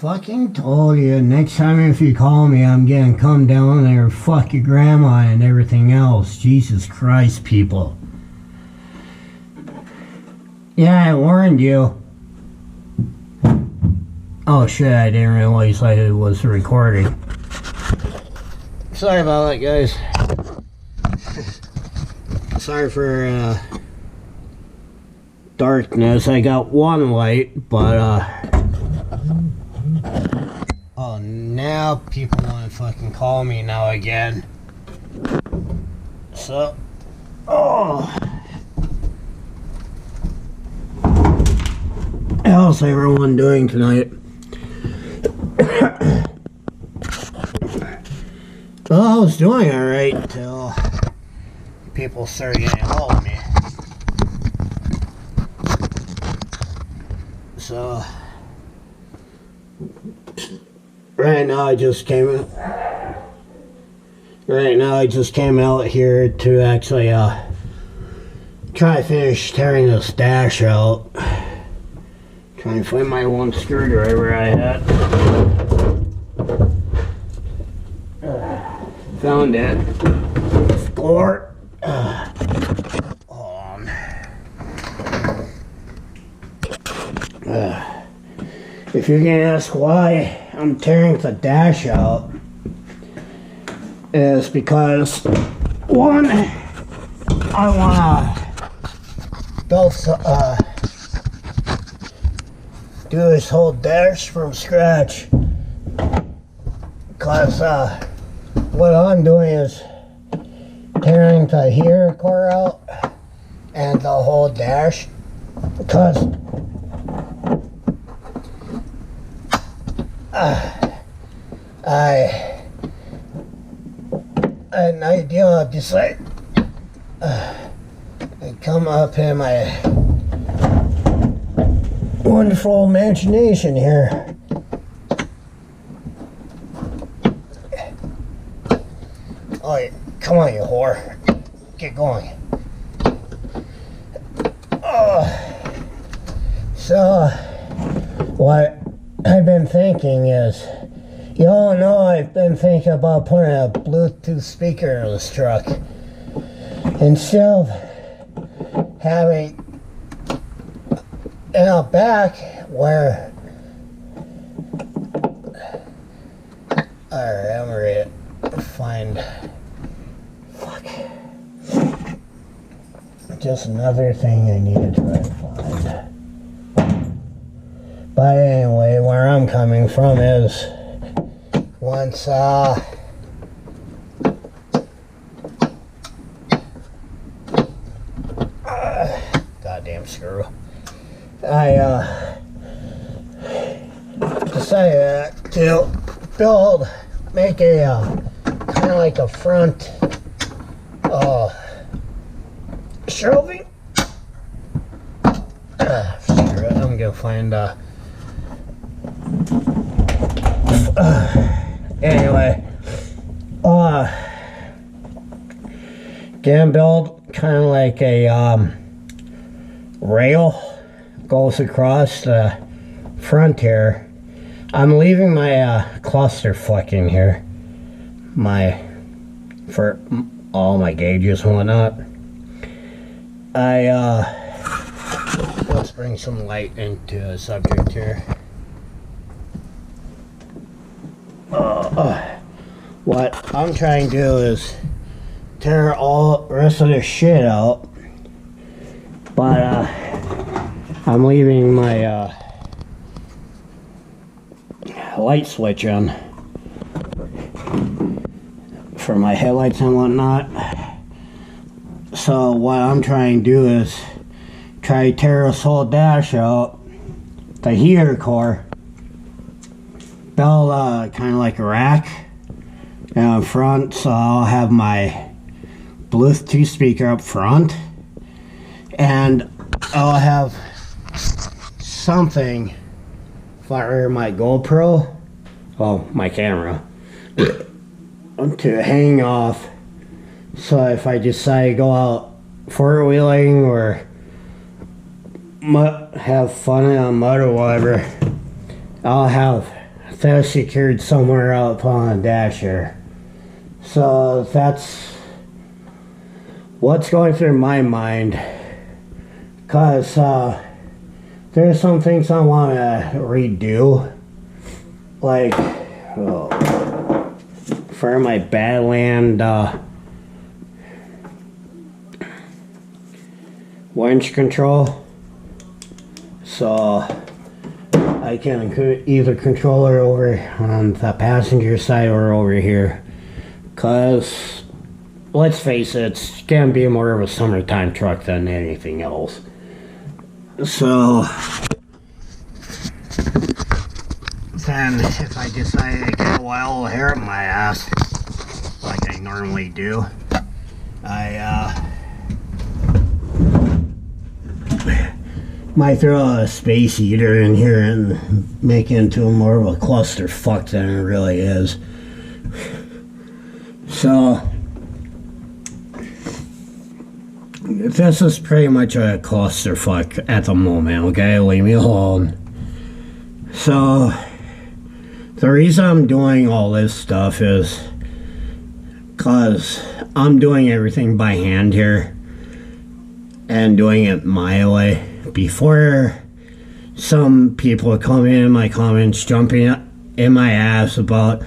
Fucking told you, next time if you call me, I'm gonna come down there, fuck your grandma and everything else. Jesus Christ, people. Yeah, I warned you. Oh shit, I didn't realize I was recording. Sorry about that, guys. Sorry for darkness. I got one light, but oh, now people want to fucking call me now again. So, how's everyone doing tonight? Well, I was doing alright until people started getting a hold of me. So, right now I just came out here to actually try to finish tearing this dash out. Trying to find my one screwdriver I had. Found it. Floor. Hold on. If you're gonna ask why I'm tearing the dash out, is because one, I wanna build do this whole dash from scratch. Cause what I'm doing is tearing the here core out and the whole dash, because I had an idea of just like I come up in my wonderful imagination here. Oh, come on, you whore. Get going. So, what I've been thinking is, you all know I've been thinking about putting a Bluetooth speaker in this truck. Instead of having in the back where... Alright, I'm ready to find... Fuck. Just another thing I need to try to find. But anyway, where I'm coming from is... Once, goddamn screw. I, decided to make a, kind of like a front, shelving. Screw it, I'm gonna find, anyway, gonna build kind of like a, rail goes across the front here. I'm leaving my, cluster fleck in here. For all my gauges and whatnot. Let's bring some light into the subject here. What I'm trying to do is tear all the rest of this shit out, but I'm leaving my light switch on for my headlights and whatnot. So what I'm trying to do is try to tear this whole dash out, the heater core, build kind of like a rack up front, so I'll have my Bluetooth speaker up front, and I'll have something for my GoPro, my camera, to hang off, so if I decide to go out four-wheeling or have fun in a mud or whatever, I'll have that's secured somewhere up on the dash here. So that's what's going through my mind. Because there's some things I want to redo. Like, for my Badland winch control. So I can either control it over on the passenger side or over here. Because, let's face it, it's going to be more of a summertime truck than anything else. So, then if I decide to get a wild hair up my ass, like I normally do, I might throw a space heater in here and make it into more of a clusterfuck than it really is. So, this is pretty much a clusterfuck at the moment, okay? Leave me alone. So, the reason I'm doing all this stuff is because I'm doing everything by hand here and doing it my way. Before some people come in my comments jumping in my ass about,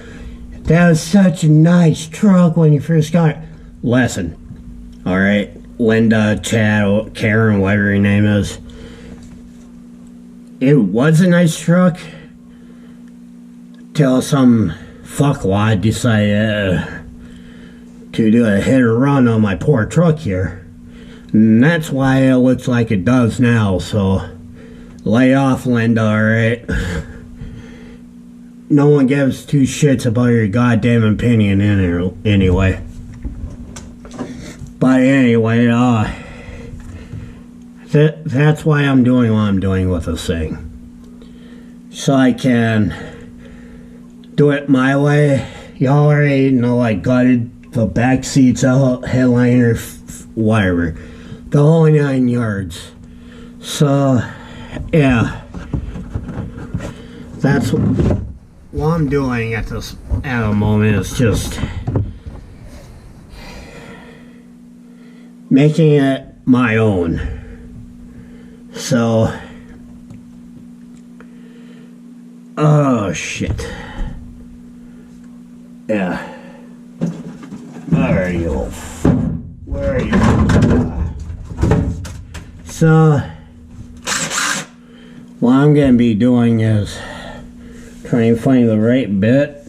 that was such a nice truck when you first got it. Listen, alright? Linda, Chad, Karen, whatever her name is. It was a nice truck till some fuckwad decided to do a hit or run on my poor truck here. And that's why it looks like it does now, so lay off, Linda, alright? No one gives two shits about your goddamn opinion anyway. But anyway, that's why I'm doing what I'm doing with this thing. So I can do it my way. Y'all already know I gutted the back seats out, headliner, whatever. The whole 9 yards. So, yeah. That's what I'm doing at the moment is just making it my own. So, oh shit. Yeah. Where are you? Where are you? So, what I'm gonna be doing is trying to find the right bit,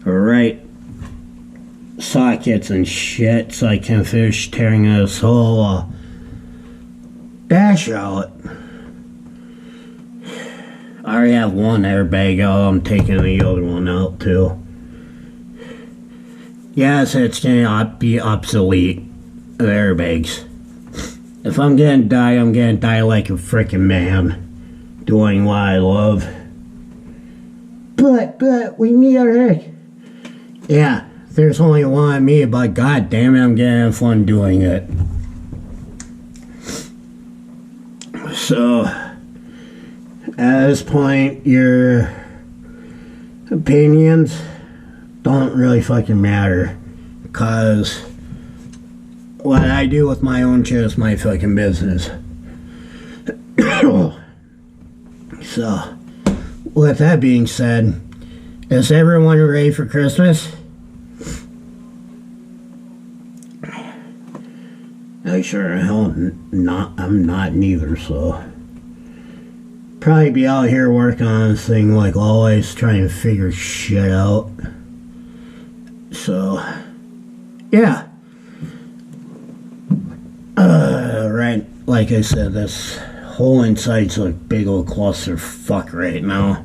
or right sockets and shit, so I can finish tearing this whole dash out. I already have one airbag out. I'm taking the other one out too. Yes, it's gonna be obsolete, the airbags. If I'm gonna die like a freaking man, doing what I love. But, we need a Hick. Yeah, there's only one of me, but god damn it, I'm getting fun doing it. So, at this point, your opinions don't really fucking matter, because what I do with my own shit is my fucking business. So, with that being said, is everyone ready for Christmas? I sure hell not. I'm not neither, so probably be out here working on this thing like always, trying to figure shit out. So, yeah. Right, like I said, this whole inside's a big old clusterfuck right now.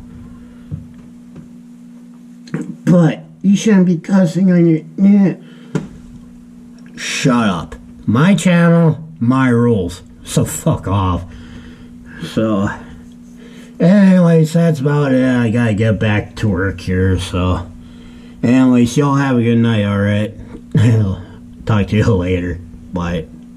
But you shouldn't be cussing on your... Yeah. Shut up. My channel, my rules. So fuck off. So, anyways, that's about it. I gotta get back to work here, so... Anyways, y'all have a good night, alright? Talk to you later. Bye.